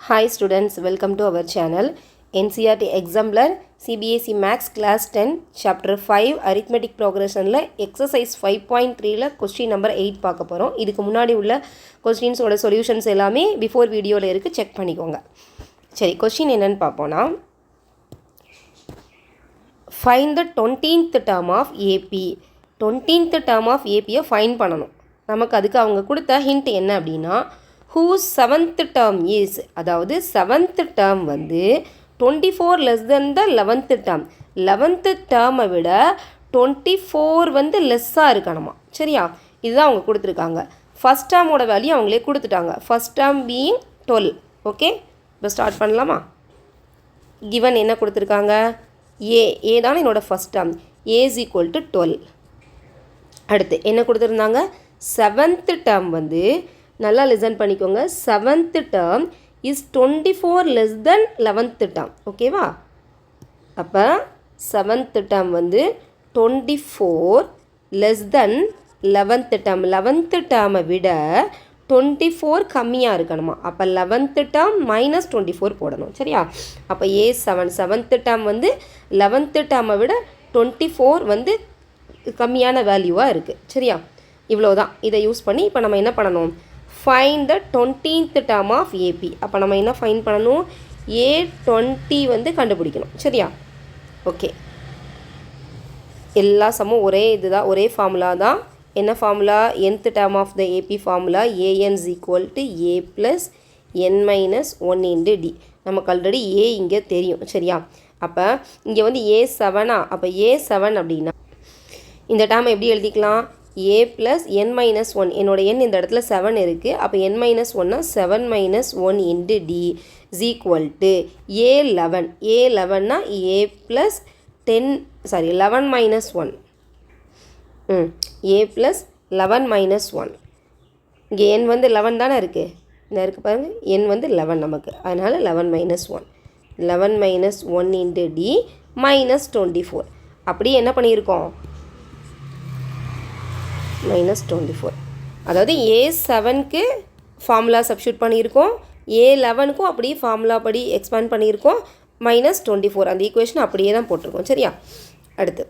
Hi students, welcome to our channel. NCERT Exemplar CBSE Max Class 10 Chapter 5 Arithmetic Progressionல Exercise 5.3ல question number 8 பார்க்க போகிறோம். இதுக்கு முன்னாடி உள்ள questionஸோட solutions எல்லாமே before வீடியோவில் இருக்குது, செக் பண்ணிக்கோங்க. சரி, question என்னன்னு பார்ப்போம்னா, find the 20th term of AP. 20th term of APயை find பண்ணணும். நமக்கு அதுக்கு அவங்க கொடுத்த hint என்ன அப்படின்னா, whose 7th term is, அதாவது 7th term வந்து 24 less than the 11th term. 11th term விட 24 வந்து லெஸ்ஸாக இருக்கணுமா, சரியா? இதுதான் அவங்க கொடுத்துருக்காங்க. ஃபஸ்ட் டேர்மோட வேல்யூ அவங்களே கொடுத்துட்டாங்க. First term being 12. ஓகே, இப்போ ஸ்டார்ட் பண்ணலாமா? கிவன் என்ன கொடுத்துருக்காங்க? ஏ தான் என்னோடய first term. A is equal to 12. அடுத்து என்ன கொடுத்துருந்தாங்க? 7th term வந்து நல்லா லிசன் பண்ணிக்கோங்க. 7th term is 24 less than 11th term. ஓகேவா? அப்போ 7th term வந்து 24 less than 11th term. 11th term விட 24 கம்மியாக இருக்கணுமா? அப்போ 11th term minus 24 போடணும், சரியா? அப்போ A7 term வந்து 11th term விட 24 வந்து கம்மியான வேல்யூவாக இருக்குது, சரியா? இவ்வளோதான். இதை யூஸ் பண்ணி இப்போ நம்ம என்ன பண்ணணும்? find the 20th term of AP. அப்போ நம்ம என்ன ஃபைண்ட் பண்ணணும்? A20 வந்து கண்டுபிடிக்கணும், சரியா? ஓகே, எல்லா சமும் ஒரே இதுதான், ஒரே ஃபார்முலா தான். என்ன formula? nth term of the AP formula an is equal to a plus n minus 1 into d. நமக்கு ஆல்ரெடி a இங்கே தெரியும், சரியா? அப்போ இங்கே வந்து A7. அப்போ A7 அப்படின்னா இந்த டேர்ம் எப்படி எழுதிக்கலாம்? a plus n minus 1. என்னோட n இந்த இடத்துல 7 இருக்குது. அப்போ n minus 1னா 7 minus 1 into d is equal to a11. a11னா a plus 11 minus 1. a plus 11 minus 1. இங்கே n வந்து 11 தானே இருக்குது. இந்த இருக்குது பாருங்கள், n வந்து 11 நமக்கு. அதனால் 11 minus 1. 11 minus 1 into d minus 24. அப்படியே என்ன பண்ணியிருக்கோம்? minus 24. அதாவது A7க்கு ஃபார்முலா சப்ஸ்டியூட் பண்ணியிருக்கோம், A11க்கும் அப்படியே ஃபார்முலா படி எக்ஸ்பேண்ட் பண்ணியிருக்கோம், minus 24. அந்த ஈக்குவேஷன் அப்படியே தான் போட்டிருக்கோம், சரியா? அடுத்து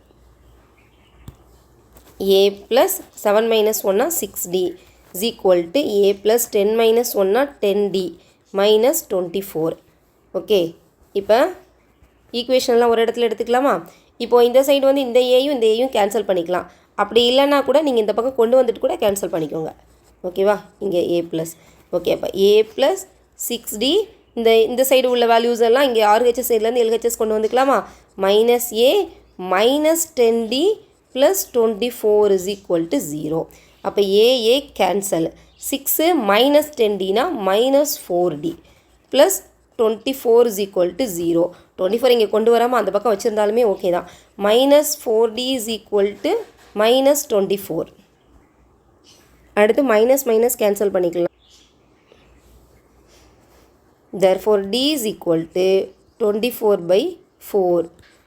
a plus 7 minus 1னா 6d is equal to a plus 10 minus 1னா 10d minus 24. Okay, இப்போ ஈக்குவேஷன்லாம் ஒரு இடத்துல எடுத்துக்கலாமா? இப்போது இந்த சைடு வந்து இந்த ஏயும் இந்த ஏயும் கேன்சல் பண்ணிக்கலாம். அப்படி இல்லைன்னா கூட நீங்கள் இந்த பக்கம் கொண்டு வந்துட்டு கூட கேன்சல் பண்ணிக்கோங்க, ஓகேவா? இங்கே a ப்ளஸ். ஓகே, அப்போ a ப்ளஸ் 6d. இந்த சைடு உள்ள வேல்யூஸ் எல்லாம் இங்கே RHS சைட்லேருந்து LHS கொண்டு வந்துக்கலாமா? Minus a minus 10d plus 24 is equal to 0. அப்போ a கேன்சல். 6 மைனஸ் 10dனா minus 4d plus 24 is equal to 0. 24 இங்கே கொண்டு வராமல் அந்த பக்கம் வச்சுருந்தாலுமே ஓகே தான். Minus 4d is equal to minus 24. அடுத்து மைனஸ் மைனஸ் கேன்சல் பண்ணிக்கலாம். therefore d is equal to 24 by 4.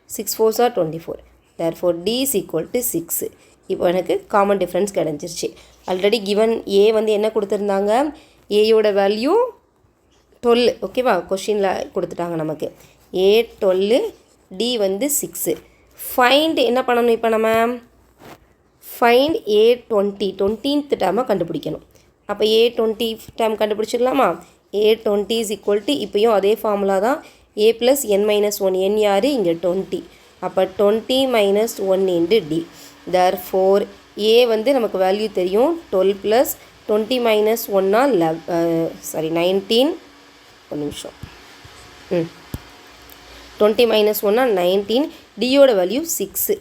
6 4s are 24. therefore d is equal to 6. இப்போ எனக்கு காமன் டிஃப்ரென்ஸ் கிடஞ்சிருச்சு. ஆல்ரெடி கிவன் a வந்து என்ன கொடுத்துருந்தாங்க? ஏயோட வேல்யூ 12, ஓகேவா? கொஷினில் கொடுத்துட்டாங்க நமக்கு. A12, d வந்து 6. ஃபைண்ட் என்ன பண்ணணும்? இப்போ நம்ம ஃபைண்ட் A20. 20th டேர்மை கண்டுபிடிக்கணும். அப்போ A20 டேர்ம் கண்டுபிடிச்சிடலாமா? A20 இஸ் ஈக்குவல் டு இப்போயும் அதே ஃபார்முலா தான். a plus n minus 1. n யார்? இங்கே 20. அப்போ 20 minus 1 into d. therefore a வந்து நமக்கு வேல்யூ தெரியும். 12 ப்ளஸ் 20 மைனஸ் 1னா 19. ஒரு நிமிஷம். 20 மைனஸ் 1னா 19. டியோட வேல்யூ 6.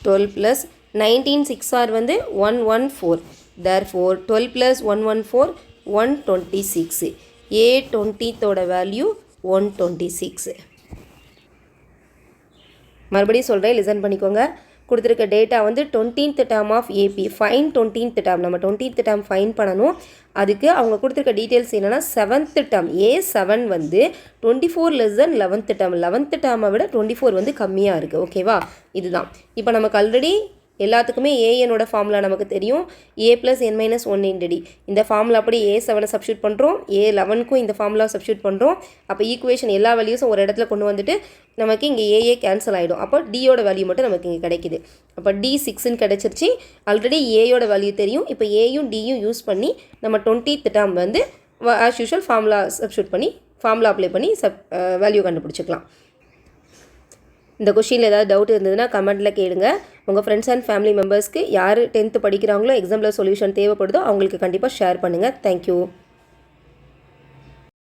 12 plus 19 6 ஆர் வந்து 114. therefore 12 plus 114 126. A20த்தோட வேல்யூ 126. மறுபடியும் சொல்கிறேன், லிசன் பண்ணிக்கோங்க. கொடுத்துருக்க டேட்டா வந்து 20th term of AP. Fine 20th term. நம்ம 20th term ஃபைன் பண்ணணும். அதுக்கு அவங்க கொடுத்துருக்க டீட்டெயில்ஸ் என்னென்னா 7th term A7 வந்து 24 less than 11th term. 11th term விட 24 வந்து கம்மியாக இருக்குது, ஓகேவா? இதுதான். இப்போ நமக்கு ஆல்ரெடி எல்லாத்துக்குமே ஏஎனோட ஃபார்முலா நமக்கு தெரியும், a + n - 1 × d. இந்த ஃபார்முலா அப்படி a7 சப்ஸ்டியூட் பண்ணுறோம், a11க்கும் இந்த ஃபார்முலா சப்ஸ்டியூட் பண்ணுறோம். அப்போ ஈக்குவேஷன் எல்லா வேல்யூஸும் ஒரு இடத்துல கொண்டு வந்துட்டு நமக்கு இங்கே ஏஏ கேன்சல் ஆகிடும். அப்போ டியோட வேல்யூ மட்டும் நமக்கு இங்கே கிடைக்குது. அப்போ டி 6ன்னு கிடச்சிருச்சு. ஆல்ரெடி ஏயோட வேல்யூ தெரியும். இப்போ ஏயும் டியும் யூஸ் பண்ணி நம்ம 20th டேர்ம் வந்து ஆஸ் யூஷுவல் ஃபார்முலா சப்ஸ்டியூட் பண்ணி ஃபார்முலா அப்ளை பண்ணி வேல்யூ கண்டுபிடிச்சிக்கலாம். இந்த கொஷினில் ஏதாவது டவுட் இருந்ததுன்னா கமெண்ட்டில் கேளுங்க. உங்கள் ஃப்ரெண்ட்ஸ் அண்ட் ஃபேமிலி மெம்பர்ஸ்க்கு யார் 10th படிக்கிறாங்களோ எக்ஸாமில் சொல்யூஷன் தேவைப்படுதோ அவங்களுக்கு கண்டிப்பாக ஷேர் பண்ணுங்கள். தேங்க்யூ.